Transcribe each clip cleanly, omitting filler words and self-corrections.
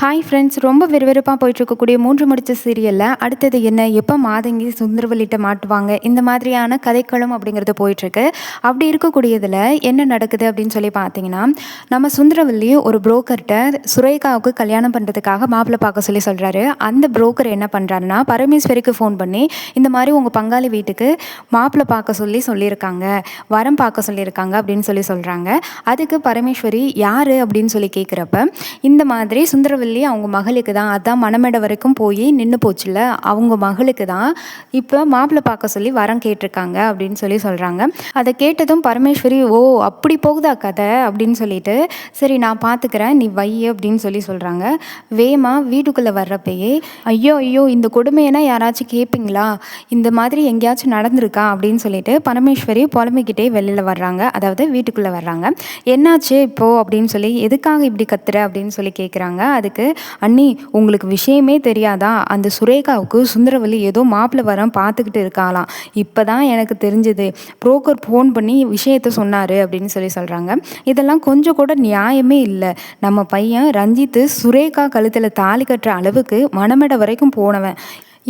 Hi friends, ரொம்ப விறுவிறுப்பாக போயிட்டுருக்கக்கூடிய 3 முடிச்ச சீரியலில் அடுத்தது என்ன, எப்போ மாதங்கி சுந்தரவல்லிட்ட மாட்டுவாங்க, இந்த மாதிரியான கதைக்களம் அப்படிங்கிறது போயிட்டுருக்கு. அப்படி இருக்கக்கூடியதில் என்ன நடக்குது அப்படின்னு சொல்லி பார்த்தீங்கன்னா, நம்ம சுந்தரவல்லி ஒரு புரோக்கர்கிட்ட சுரேகாவுக்கு கல்யாணம் பண்ணுறதுக்காக மாப்பிள்ளை பார்க்க சொல்லி சொல்கிறாரு. அந்த புரோக்கர் என்ன பண்ணுறாருன்னா, பரமேஸ்வரிக்கு ஃபோன் பண்ணி இந்த மாதிரி உங்கள் பங்காளி வீட்டுக்கு மாப்பிள்ளை பார்க்க சொல்லியிருக்காங்க, வரம் பார்க்க சொல்லியிருக்காங்க அப்படின்னு சொல்கிறாங்க. அதுக்கு பரமேஸ்வரி யார் அப்படின்னு சொல்லி கேட்குறப்ப, இந்த மாதிரி சுந்தரவல்லி அவங்க மகளுக்கு தான், அதான் மணமேடை வரைக்கும் போய் நின்று போச்சுல்ல, அவங்க மகளுக்கு தான் இப்போ மாப்பிள்ளை பார்க்க சொல்லி வரம் கேட்டிருக்காங்க அப்படின்னு சொல்கிறாங்க. அதை கேட்டதும் பரமேஸ்வரி, ஓ அப்படி போகுதா கதை அப்படின்னு சொல்லிட்டு, சரி நான் பார்த்துக்கிறேன் நீ வை அப்படின்னு சொல்கிறாங்க. வேமா வீட்டுக்குள்ளே வர்றப்பயே, ஐயோ ஐயோ இந்த கொடுமையெல்லாம் யாராச்சும் கேட்பீங்களா, இந்த மாதிரி எங்கேயாச்சும் நடந்திருக்கா அப்படின்னு சொல்லிட்டு பரமேஸ்வரி புலம்பிக்கிட்டே வெளியில் வர்றாங்க, அதாவது வீட்டுக்குள்ளே வர்றாங்க. என்னாச்சு இப்போது அப்படின்னு சொல்லி, எதுக்காக இப்படி கத்துற அப்படின்னு சொல்லி கேட்குறாங்க. அதுக்கு, அண்ணி உங்களுக்கு விஷயமே தெரியாதா, அந்த சுரேகாவுக்கு சுந்தரவல்லி ஏதோ மாப்பிள்ளை வரம் பார்த்துக்கிட்டு இருக்காளாம், இப்போ தான் எனக்கு தெரிஞ்சது, புரோக்கர் ஃபோன் பண்ணி விஷயத்த சொன்னார் அப்படின்னு சொல்கிறாங்க. இதெல்லாம் கொஞ்சம் கூட நியாயமே இல்லை. நம்ம பையன் ரஞ்சித்து சுரேகா கழுத்தில் தாலி கட்டுற அளவுக்கு மணமேடை வரைக்கும் போனவன்,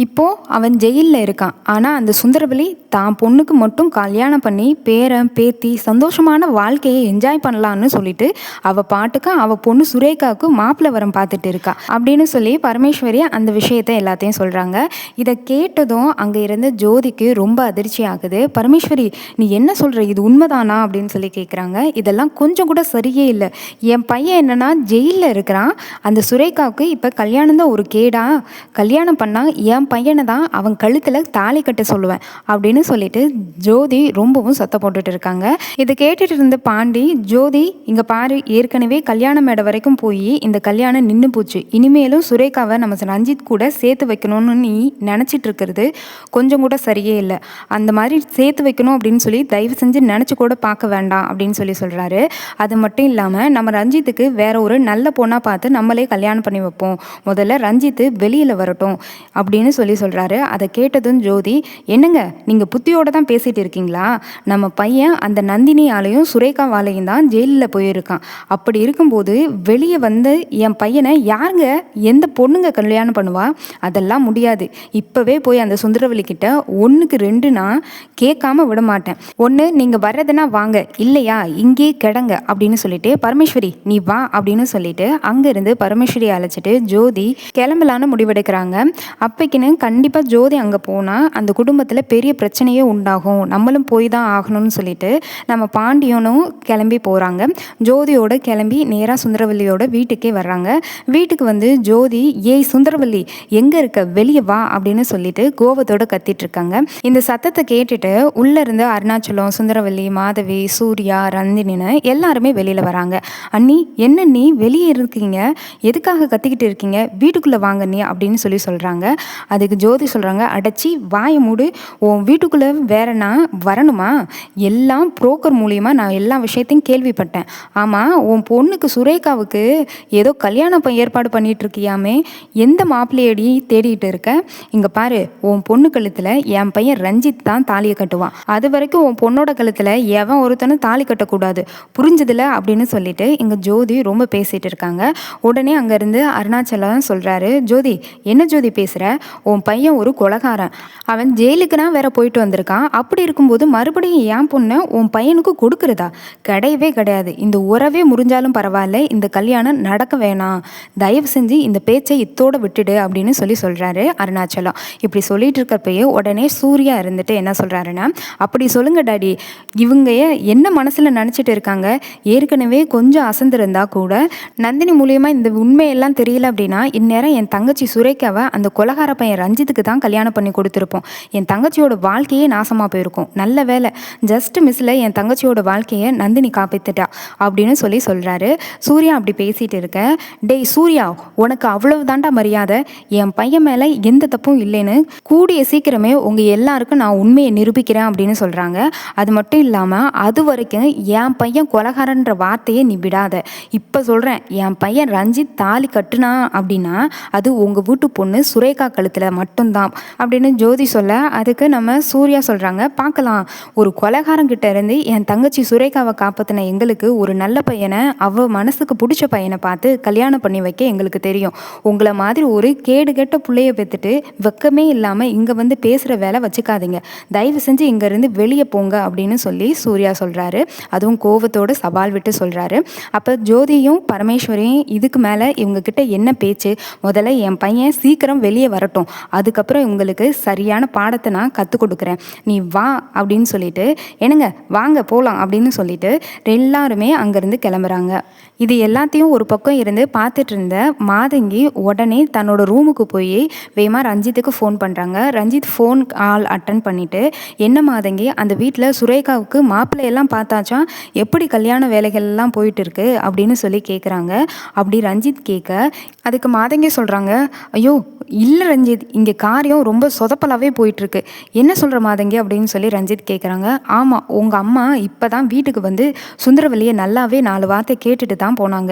இப்போது அவன் ஜெயிலில் இருக்கான். ஆனால் அந்த சுந்தரவல்லி தான் பொண்ணுக்கு மட்டும் கல்யாணம் பண்ணி பேரன் பேத்தி சந்தோஷமான வாழ்க்கையை என்ஜாய் பண்ணலான்னு சொல்லிட்டு அவள் பாட்டுக்கு அவள் பொண்ணு சுரேகாவுக்கு மாப்பிள்ளை வரம் பார்த்துட்டு இருக்கா அப்படின்னு சொல்லி பரமேஸ்வரி அந்த விஷயத்தை எல்லாத்தையும் சொல்கிறாங்க. இதை கேட்டதும் அங்கே இருந்த ஜோதிக்கு ரொம்ப அதிர்ச்சி ஆகுது. பரமேஸ்வரி நீ என்ன சொல்கிற, இது உண்மைதானா அப்படின்னு சொல்லி கேட்குறாங்க. இதெல்லாம் கொஞ்சம் கூட சரியே இல்லை. என் பையன் என்னன்னா ஜெயிலில் இருக்கிறான், அந்த சுரேகாவுக்கு இப்போ கல்யாணம் தான் ஒரு கேடா, கல்யாணம் பண்ணால் என் பையனை தான் அவன் கழுத்தில் தாலி கட்ட சொல்லுவேன் அப்படின்னு சொல்லிட்டு ஜோதி ரொம்பவும் சத்தம் போட்டுட்டு இருக்காங்க. இதை கேட்டுட்டு இருந்த பாண்டி, ஜோதி இங்கே பாரு, ஏற்கனவே கல்யாண மேடை வரைக்கும் போய் இந்த கல்யாணம் நின்று போச்சு, இனிமேலும் சுரேகாவை நம்ம ரஞ்சித் கூட சேர்த்து வைக்கணும்னு நீ நினச்சிட்டு இருக்கிறது கொஞ்சம் கூட சரியே இல்லை. அந்த மாதிரி சேர்த்து வைக்கணும் அப்படின்னு சொல்லி தயவு செஞ்சு நினச்சி கூட பார்க்க வேண்டாம் அப்படின்னு சொல்கிறாரு. அது மட்டும் இல்லாமல் நம்ம ரஞ்சித்துக்கு வேற ஒரு நல்ல பொண்ணாக பார்த்து நம்மளே கல்யாணம் பண்ணி வைப்போம், முதல்ல ரஞ்சித்து வெளியில் வரட்டும் அப்படின்னு சொல்கிறாரு. அதை கேட்டதும் ஜோதி, என்னங்க நீங்கள் புத்தியோடு தான் பேசிகிட்டு இருக்கீங்களா, நம்ம பையன் அந்த நந்தினியாலையும் சுரேகாவாலையும் தான் ஜெயிலில் போயிருக்கான், அப்படி இருக்கும்போது வெளியே வந்து என் பையனை யாருங்க எந்த பொண்ணுங்க கல்யாணம் பண்ணுவா, அதெல்லாம் முடியாது, இப்போவே போய் அந்த சுந்தரவல்லி கிட்ட 1க்கு 2 நான் கேட்காம விட மாட்டேன், ஒன்று நீங்கள் வர்றதுன்னா வாங்க, இல்லையா இங்கே கிடங்க அப்படின்னு சொல்லிட்டு, பரமேஸ்வரி நீ வா அப்படின்னு சொல்லிட்டு அங்கேருந்து பரமேஸ்வரி அழைச்சிட்டு ஜோதி கிளம்பலான்னு முடிவெடுக்கிறாங்க. அப்பைக்குன்னு கண்டிப்பாக ஜோதி அங்கே போனால் அந்த குடும்பத்தில் பெரிய பிரச்சனையே உண்டாகும், நம்மளும் போய் தான் ஆகணும்னு சொல்லிட்டு நம்ம பாண்டியனும் கிளம்பி போகிறாங்க. ஜோதியோட கிளம்பி நேராக சுந்தரவல்லியோட வீட்டுக்கே வர்றாங்க. வீட்டுக்கு வந்து ஜோதி, ஏய் சுந்தரவல்லி எங்கே இருக்க, வெளியே வா அப்படின்னு சொல்லிட்டு கோபத்தோடு கத்திட்டு இருக்காங்க. இந்த சத்தத்தை கேட்டுட்டு உள்ளே இருந்து அருணாச்சலம், சுந்தரவல்லி, மாதவி, சூர்யா, ரந்தினின்னு எல்லாருமே வெளியில் வராங்க. அண்ணி என்ன நீ வெளியே இருக்கீங்க, எதுக்காக கத்திக்கிட்டு இருக்கீங்க, வீட்டுக்குள்ளே வாங்க நீ அப்படின்னு சொல்கிறாங்க. அதுக்கு ஜோதி சொல்கிறாங்க, அடைச்சி வாயை மூடு, உன் வீட்டுக்குள்ளே வேற நான் வரணுமா, எல்லாம் புரோக்கர் மூலியமாக நான் எல்லா விஷயத்தையும் கேள்விப்பட்டேன், ஆமாம் உன் பொண்ணுக்கு சுரேகாவுக்கு ஏதோ கல்யாணம் ஏற்பாடு பண்ணிட்டு இருக்கியாமே, எந்த மாப்பிள்ளையடி தேடிட்டு இருக்க, இங்கே பாரு உன் பொண்ணு கழுத்தில் என் பையன் ரஞ்சித் தான் தாலியை கட்டுவான், அது வரைக்கும் உன் பொண்ணோட கழுத்தில் எவன் ஒருத்தனும் தாலி கட்டக்கூடாது, புரிஞ்சதில்ல அப்படின்னு சொல்லிட்டு இங்கே ஜோதி ரொம்ப பேசிகிட்டு இருக்காங்க. உடனே அங்கேருந்து அருணாச்சலம் சொல்கிறாரு, ஜோதி என்ன ஜோதி பேசுகிற, உன் பையன் ஒரு கொலைகாரன், அவன் ஜெயிலுக்குனா வேற போயிட்டு வந்திருக்கான், அப்படி இருக்கும்போது மறுபடியும் என் பொண்ணை உன் பையனுக்கு கொடுக்குறதா, கிடையவே கிடையாது, இந்த உறவே முறிஞ்சாலும் பரவாயில்ல, இந்த கல்யாணம் நடக்க வேணாம், தயவு செஞ்சு இந்த பேச்சை இத்தோடு விட்டுடு அப்படின்னு சொல்கிறாரு அருணாச்சலம். இப்படி சொல்லிட்டு இருக்கப்பயே உடனே சூர்யா இருந்துட்டு என்ன சொல்கிறாருன்னா, அப்படி சொல்லுங்க டாடி, இவங்க என்ன மனசில் நினச்சிட்டு இருக்காங்க, ஏற்கனவே கொஞ்சம் அசந்திருந்தா கூட நந்தினி மூலியமாக இந்த உண்மையெல்லாம் தெரியல அப்படின்னா இந்நேரம் என் தங்கச்சி சுரேகாவை அந்த கொலகார பையன் ரஞ்சித்துக்கு தான் கல்யாணம் பண்ணி கொடுத்துருப்போம், என் தங்கச்சியோட வாழ்க்கையே நாசமாக போயிருக்கும், நல்ல வேலை ஜஸ்ட் மிஸ்ஸில் என் தங்கச்சியோட வாழ்க்கையை நந்தினி காப்பாற்றிட்டா அப்படின்னு சொல்கிறாரு. சூர்யா அப்படி பேசிகிட்டு இருக்க, டேய் சூர்யா உனக்கு அவ்வளவு தாண்டா மரியாதை, என் பையன் மேலே எந்த தப்பும் இல்லைன்னு கூடிய சீக்கிரமே உங்கள் எல்லாருக்கும் நான் உண்மையை நிரூபிக்கிறேன் அப்படின்னு சொல்கிறாங்க. அது மட்டும் இல்லாமல் அது வரைக்கும் என் பையன் கொலகாரன்ற வார்த்தையை நீ விடாத, இப்போ சொல்கிறேன், என் பையன் ரஞ்சித் தாலி கட்டுனா அப்படின்னா அது உங்கள் வீட்டு பொண்ணு சுரேகா கழுத்தில் காலத்தில் மட்டும்தான் அப்படின்னு ஜோதி சொல்ல, அதுக்கு நம்ம சூர்யா சொல்கிறாங்க, பார்க்கலாம், ஒரு கொலைகாரங்கிட்ட இருந்து என் தங்கச்சி சுரேகாவை காப்பாற்றின எங்களுக்கு ஒரு நல்ல பையனை, மனசுக்கு பிடிச்ச பையனை பார்த்து கல்யாணம் பண்ணி வைக்க எங்களுக்கு தெரியும். உங்களை மாதிரி ஒரு கேடு கெட்ட பிள்ளைய பெற்றுட்டு வெக்கமே இல்லாமல் இங்கே வந்து பேசுகிற வேலை வச்சுக்காதீங்க. தயவு செஞ்சு இங்கேருந்து வெளியே போங்க அப்படின்னு சொல்லி சூர்யா சொல்கிறாரு. அதுவும் கோவத்தோடு சவால் விட்டு சொல்கிறாரு. அப்போ ஜோதியும் பரமேஸ்வரியும் இதுக்கு மேலே இவங்கக்கிட்ட என்ன பேச்சு, முதல்ல என் பையன் சீக்கிரம் வெளியே வரட்டும், அதுக்கப்புறம் இவங்களுக்கு சரியான பாடத்தை நான் கற்றுக் கொடுக்குறேன், நீ வா அப்படின்னு சொல்லிட்டு, என்னங்க வாங்க போகலாம் அப்படின்னு சொல்லிட்டு எல்லாருமே அங்கேருந்து கிளம்புறாங்க. இது எல்லாத்தையும் ஒரு பக்கம் இருந்து பார்த்துட்டு இருந்த மாதங்கி உடனே தன்னோட ரூமுக்கு போய் வேகமா ரஞ்சித்துக்கு ஃபோன் பண்ணுறாங்க. ரஞ்சித் ஃபோன் கால் அட்டன் பண்ணிவிட்டு, என்ன மாதங்கி, அந்த வீட்டில் சுரேகாவுக்கு மாப்பிள்ளையெல்லாம் பார்த்தாச்சா, எப்படி கல்யாண வேலைகள்லாம் போயிட்டு இருக்கு அப்படின்னு சொல்லி கேட்குறாங்க. அப்படி ரஞ்சித் கேட்க அதுக்கு மாதங்கி சொல்கிறாங்க, ஐயோ இல்லை ரஞ்சித், இங்கே காரியம் ரொம்ப சொதப்பலாகவே போயிட்டுருக்கு, என்ன சொல்கிற மாதங்கி அப்படின்னு சொல்லி ரஞ்சித் கேட்குறாங்க. ஆமாம், உங்கள் அம்மா இப்போ தான் வீட்டுக்கு வந்து சுந்தரவல்லியை நல்லாவே 4 வார்த்தை கேட்டுட்டு தான் போனாங்க.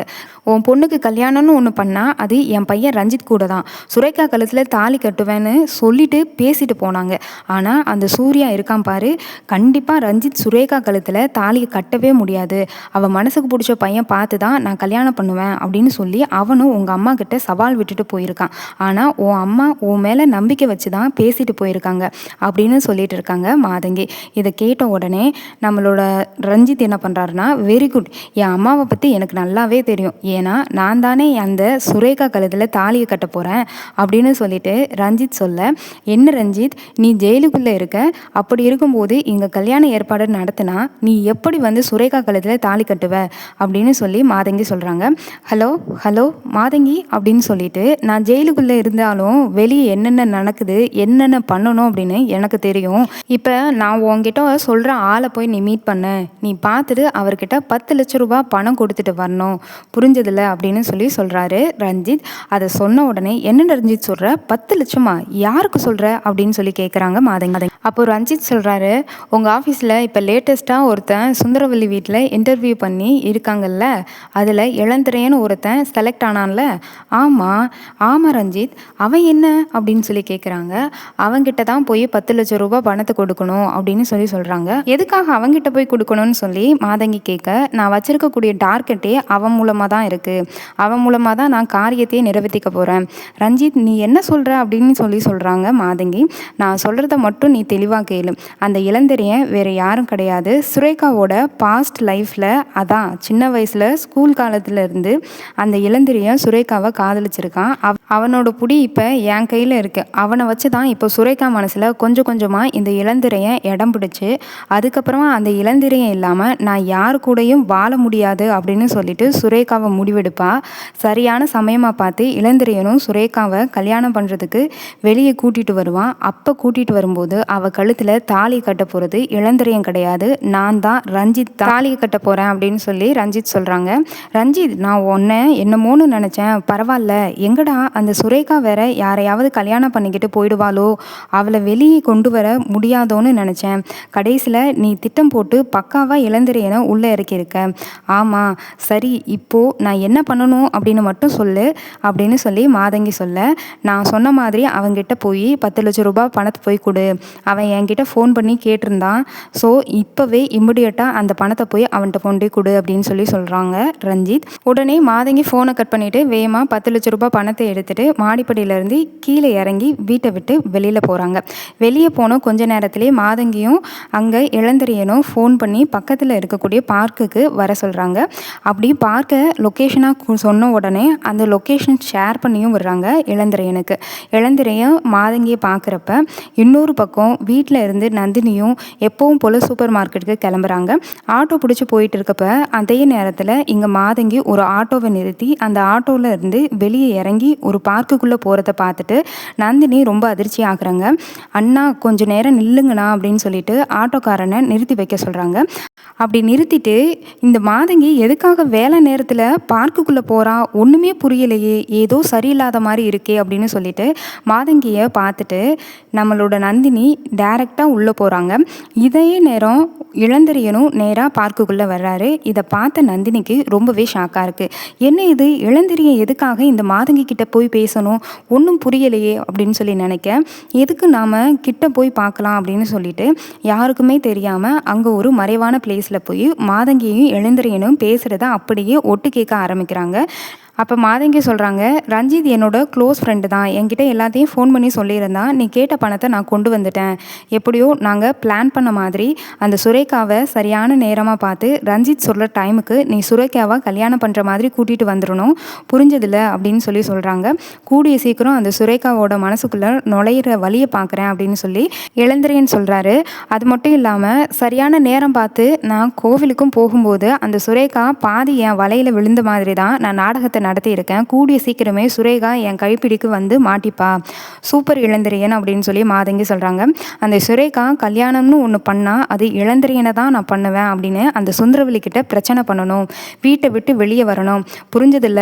உன் பொண்ணுக்கு கல்யாணம்னு ஒன்று பண்ணால் அது என் பையன் ரஞ்சித் கூட தான், சுரேகா கழுத்தில் தாலி கட்டுவேன்னு சொல்லிட்டு பேசிட்டு போனாங்க. ஆனால் அந்த சூர்யா இருக்கான் பாரு, கண்டிப்பாக ரஞ்சித் சுரேகா கழுத்தில் தாலியை கட்டவே முடியாது, அவன் மனசுக்கு பிடிச்ச பையன் பார்த்து தான் நான் கல்யாணம் பண்ணுவேன் அப்படின்னு சொல்லி அவனும் உங்கள் அம்மா கிட்ட சவால் விட்டுட்டு போயிருக்கான். ஆனால் உன் அம்மா உன் மேலே நம்பிக்கை வச்சு தான் பேசிட்டு போயிருக்காங்க அப்படின்னு சொல்லிட்டு இருக்காங்க மாதங்கி. இதை கேட்ட உடனே நம்மளோட ரஞ்சித் என்ன பண்ணுறாருன்னா, வெரி குட், என் அம்மாவை பற்றி எனக்கு நல்லாவே தெரியும், ஏன்னா நான் தானே அந்த சுரேகா கழுத்தில் தாலியை கட்ட போகிறேன் அப்படின்னு சொல்லிட்டு ரஞ்சித் சொல்ல, என்ன ரஞ்சித், நீ ஜெயிலுக்குள்ளே இருக்க, அப்படி இருக்கும்போது இங்கே கல்யாண ஏற்பாடு நடத்தினா நீ எப்படி வந்து சுரேகா கழுத்தில் தாலி கட்டுவ அப்படின்னு சொல்லி மாதங்கி சொல்கிறாங்க. ஹலோ ஹலோ மாதங்கி அப்படின்னு சொல்லிட்டு, நான் ஜெயிலுக்குள்ளே இருந்தாலும் வெளியே என்னென்ன நடக்குது, என்னென்ன பண்ணணும் அப்படின்னு எனக்கு தெரியும். இப்போ நான் உங்ககிட்ட சொல்கிற ஆளை போய் நீ மீட் பண்ண, நீ பார்த்துட்டு அவர்கிட்ட 10 லட்சம் ரூபாய் பணம் கொடுத்துட்டு வரணும், புரிஞ்சதில்ல அப்படின்னு சொல்லி சொல்கிறாரு ரஞ்சித். அதை சொன்ன உடனே, என்ன ரஞ்சித் சொல்கிற, 10 லட்சமா, யாருக்கு சொல்கிற அப்படின்னு சொல்லி கேட்குறாங்க மாதங்கி. அப்போ ரஞ்சித் சொல்கிறாரு, உங்கள் ஆஃபீஸில் இப்போ லேட்டஸ்ட்டாக ஒருத்தன் சுந்தரவல்லி வீட்டில் இன்டர்வியூ பண்ணி இருக்காங்கல்ல, அதில் இளந்திரையன்னு ஒருத்தன் செலக்ட் ஆனான்ல. ஆமாம் ரஞ்சித், அவன் என்ன அப்படின்னு சொல்லி கேட்குறாங்க. அவங்கிட்ட தான் போய் 10 லட்சம் ரூபாய் பணத்தை கொடுக்கணும் அப்படின்னு சொல்லி சொல்கிறாங்க. எதுக்காக அவங்கிட்ட போய் கொடுக்கணும்னு சொல்லி மாதங்கி கேட்க, நான் வச்சிருக்கக்கூடிய டார்கெட்டே அவன் மூலமாக தான் இருக்குது, அவன் மூலமாக தான் நான் காரியத்தையே நிறைவேற்றிக்க போகிறேன். ரஞ்சித், நீ என்ன சொல்கிற அப்படின்னு சொல்லி சொல்கிறாங்க மாதங்கி. நான் சொல்கிறத மட்டும் நீ தெளிவாக கேளு, அந்த இளந்திரையன் வேறு யாரும் கிடையாது, சுரேகாவோட பாஸ்ட் லைஃப்பில், அதான் சின்ன வயசில் ஸ்கூல் காலத்தில் இருந்து அந்த இளந்திரையன் சுரேகாவை காதலிச்சிருக்கான். அவனோட புடி இப்போ என் கையில் இருக்குது, அவனை வச்சு தான் இப்போ சுரேகா மனசில் கொஞ்சம் கொஞ்சமாக இந்த இளந்திரையன் இடம் பிடிச்சி, அதுக்கப்புறமா அந்த இளந்திரையன் இல்லாமல் நான் யார் கூடயும் வாழ முடியாது அப்படின்னு சொல்லிட்டு சுரேகாவை முடிவெடுப்பா. சரியான சமயமாக பார்த்து இளந்திரையனும் சுரேகாவை கல்யாணம் பண்ணுறதுக்கு வெளியே கூட்டிகிட்டு வருவான். அப்போ கூட்டிகிட்டு வரும்போது அவள் கழுத்தில் தாலி கட்ட போகிறது இளந்திரையன் கிடையாது, நான் தான் ரஞ்சித் தாலியை கட்ட போகிறேன் அப்படின்னு சொல்லி ரஞ்சித் சொல்கிறாங்க. ரஞ்சித், நான் உன்னை என்னமோன்னு நினச்சேன், பரவாயில்ல, எங்கடா அந்த சுரேகா வேற யாரையாவது கல்யாணம் பண்ணிக்கிட்டு போயிடுவாளோ, அவளை வெளியே கொண்டு வர முடியாதோன்னு நினச்சேன், கடைசியில் நீ திட்டம் போட்டு பக்காவாக இளந்திரையனை உள்ளே இறக்கியிருக்க. ஆமாம் சரி, இப்போது நான் என்ன பண்ணணும் அப்படின்னு மட்டும் சொல்லு அப்படின்னு சொல்லி மாதங்கி சொல்ல, நான் சொன்ன மாதிரி அவங்கிட்ட போய் 10 லட்சம் ரூபாய் பணத்தை போய் கொடு, அவன் என்கிட்ட ஃபோன் பண்ணி கேட்டிருந்தான், ஸோ இப்போவே இம்மிடியட்டாக அந்த பணத்தை போய் அவன்கிட்ட கொண்டு கொடு அப்படின்னு சொல்லி சொல்கிறாங்க ரஞ்சித். உடனே மாதங்கி ஃபோனை கட் பண்ணிவிட்டு வேகமாக 10 லட்சம் ரூபாய் பணத்தை எடுத்துகிட்டு மாடிப்படியிலேருந்து கீழே இறங்கி வீட்டை விட்டு வெளியில் போகிறாங்க. வெளியே போன கொஞ்ச நேரத்திலே மாதங்கியும் அங்கே இளந்திரையனும் ஃபோன் பண்ணி பக்கத்தில் இருக்கக்கூடிய பார்க்குக்கு வர சொல்கிறாங்க. அப்படி பார்க்க லொக்கேஷனாக சொன்ன உடனே அந்த லொக்கேஷன் ஷேர் பண்ணியும் விடுறாங்க இளந்திரையனுக்கு. இளந்திரையன் மாதங்கியை பார்க்குறப்ப இன்னொரு பக்கம் வீட்டில் இருந்து நந்தினியும் எப்பவும் போல் சூப்பர் மார்க்கெட்டுக்கு கிளம்புறாங்க. ஆட்டோ பிடிச்சி போயிட்டு இருக்கப்ப அதே நேரத்தில் இங்கே மாதங்கி ஒரு ஆட்டோவை நிறுத்தி அந்த ஆட்டோவில் இருந்து வெளியே இறங்கி ஒரு பார்க்குக்குள்ளே போகிறத பார்த்துட்டு நந்தினி ரொம்ப அதிர்ச்சி ஆகுறாங்க. அண்ணா கொஞ்சம் நேரம் நில்லுங்கண்ணா அப்படின்னு சொல்லிட்டு ஆட்டோக்காரனை நிறுத்தி வைக்க சொல்கிறாங்க. அப்படி நிறுத்திட்டு, இந்த மாதங்கி எதுக்காக வேலை நேரத்தில் பார்க்குக்குள்ளே போகிறா, ஒன்றுமே புரியலையே, ஏதோ சரியில்லாத மாதிரி இருக்கே அப்படின்னு சொல்லிட்டு மாதங்கியை பார்த்துட்டு நம்மளோட நந்தினி டைரெக்டாக உள்ளே போகிறாங்க. இதே நேரம் இளந்திரையனும் நேராக பார்க்குக்குள்ளே வர்றாரு. இதை பார்த்த நந்தினிக்கு ரொம்பவே ஷாக்காக இருக்குது. என்ன இது, இளந்திரையன் எதுக்காக இந்த மாதங்கி கிட்ட போய் பேசணும், ஒன்றும் புரியலையே அப்படின்னு சொல்லி நினைக்க, எதுக்கு நாம் கிட்ட போய் பார்க்கலாம் அப்படின்னு சொல்லிட்டு யாருக்குமே தெரியாமல் அங்கே ஒரு மறைவான பிளேஸில் போய் மாதங்கியையும் இளந்திரையனும் பேசுகிறத அப்படியே ஒட்டு கேட்க ஆரம்பிக்கிறாங்க. அப்போ மாதங்கி சொல்கிறாங்க, ரஞ்சித் என்னோட க்ளோஸ் ஃப்ரெண்டு தான், என்கிட்ட எல்லாத்தையும் ஃபோன் பண்ணி சொல்லியிருந்தான், நீ கேட்ட பணத்தை நான் கொண்டு வந்துட்டேன். எப்படியோ நாங்கள் பிளான் பண்ண மாதிரி அந்த சுரேகாவை சரியான நேரமாக பார்த்து ரஞ்சித் சொல்கிற டைமுக்கு நீ சுரேகாவை கல்யாணம் பண்ணுற மாதிரி கூட்டிகிட்டு வந்துடணும், புரிஞ்சதில்ல அப்படின்னு சொல்லி சொல்கிறாங்க. கூடிய சீக்கிரம் அந்த சுரேகாவோட மனசுக்குள்ளே நுழையிற வழியை பார்க்குறேன் அப்படின்னு சொல்லி இளந்திரையன் சொல்கிறாரு. அது மட்டும் இல்லாமல் சரியான நேரம் பார்த்து நான் கோவிலுக்கும் போகும்போது அந்த சுரேகா பாதி என் வலையில் விழுந்த மாதிரி தான் நான் நாடகத்தை நடத்தியிருக்கேன். கூடிய சீக்கிரமே சுரேகா என் கைப்பிடிக்கு வந்து மாட்டிப்பா. சூப்பர் இளந்திரையன் அப்படின்னு சொல்லி மாதங்கி சொல்கிறாங்க. அந்த சுரேகா கல்யாணம்னு ஒன்று பண்ணால் அது இளந்திரையனை தான் நான் பண்ணுவேன் அப்படின்னு அந்த சுந்தரவல்லி கிட்ட பிரச்சனை பண்ணணும், வீட்டை விட்டு வெளியே வரணும், புரிஞ்சதில்ல,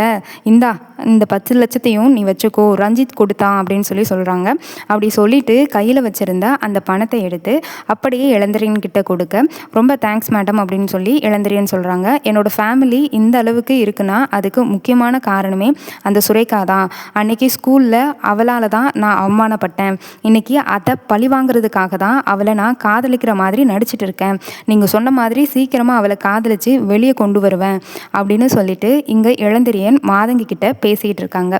இந்த 10 லட்சத்தையும் நீ வச்சுக்கோ, ரஞ்சித் கொடுத்தான் அப்படின்னு சொல்லி சொல்கிறாங்க. அப்படி சொல்லிட்டு கையில் வச்சுருந்த அந்த பணத்தை எடுத்து அப்படியே இளந்திரையன் கிட்ட கொடுக்க, ரொம்ப தேங்க்ஸ் மேடம் அப்படின்னு சொல்லி இளந்திரையன் சொல்கிறாங்க. என்னோடய ஃபேமிலி இந்த அளவுக்கு இருக்குன்னா அதுக்கு முக்கியமான காரணமே அந்த சுரேகா தான். அன்னைக்கு ஸ்கூலில் அவளால் தான் நான் அவமானப்பட்டேன். இன்னைக்கு அதை பழி வாங்குறதுக்காக தான் அவளை நான் காதலிக்கிற மாதிரி நடிச்சிட்டு இருக்கேன். நீங்கள் சொன்ன மாதிரி சீக்கிரமாக அவளை காதலித்து வெளியே கொண்டு வருவேன் அப்படின்னு சொல்லிட்டு இங்கே இளந்திரையன் மாதங்கி கிட்ட பேசிகிட்டு இருக்காங்க.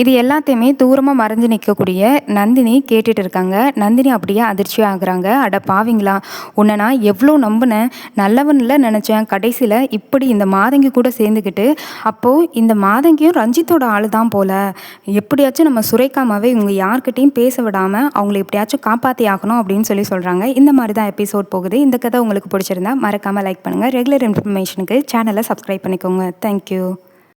இது எல்லாத்தையுமே தூரமாக மறைஞ்சு நிற்கக்கூடிய நந்தினி கேட்டுட்டு இருக்காங்க. நந்தினி அப்படியே அதிர்ச்சி ஆகுறாங்க. அட பாவிங்களா, உன்னை நான் எவ்வளோ நம்பினேன், நல்லவன்ல நினச்சேன், கடைசியில் இப்படி இந்த மாதங்கி கூட சேர்ந்துக்கிட்டு, அப்போது இந்த மாதங்கியும் ரஞ்சித்தோட ஆள் தான் போல, எப்படியாச்சும் நம்ம சுரேகாமாவே இவங்க யார்கிட்டையும் பேச விடாமல் அவங்கள எப்படியாச்சும் காப்பாற்றி ஆகணும் அப்படின்னு சொல்லி சொல்கிறாங்க. இந்த மாதிரி தான் எபிசோட் போகுது. இந்த கதை உங்களுக்கு பிடிச்சிருந்தா மறக்காமல் லைக் பண்ணுங்கள். ரெகுலர் இன்ஃபர்மேஷனுக்கு சேனலை சப்ஸ்கிரைப் பண்ணிக்கோங்க. தேங்க்யூ.